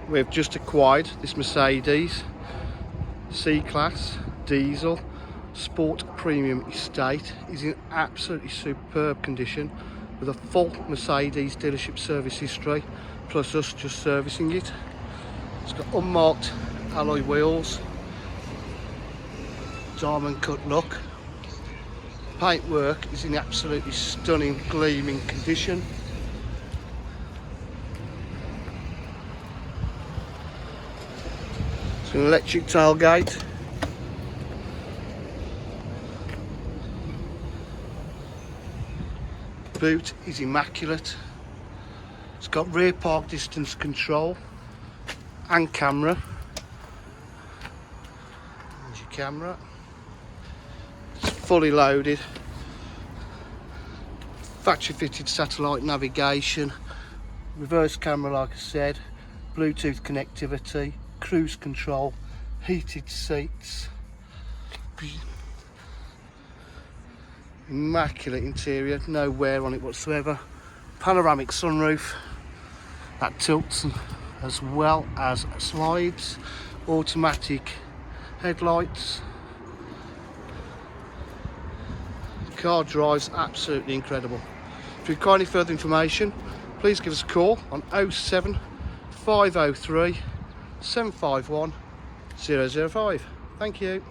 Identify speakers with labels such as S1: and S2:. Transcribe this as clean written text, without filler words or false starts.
S1: We've just acquired this Mercedes C-Class diesel sport premium estate. Is in absolutely superb condition with a full Mercedes dealership service history, plus us just servicing it. It's got unmarked alloy wheels, diamond cut look. Paintwork is in absolutely stunning gleaming condition. It's an electric tailgate. Boot is immaculate. It's got rear park distance control and camera. There's your camera. It's fully loaded. Factory fitted satellite navigation, reverse camera like I said, Bluetooth connectivity, cruise control, heated seats. Immaculate interior, no wear on it whatsoever. Panoramic sunroof that tilts as well as slides. Automatic headlights. The car drives absolutely incredible. If you require any further information, please give us a call on 07503 751 005. Thank you.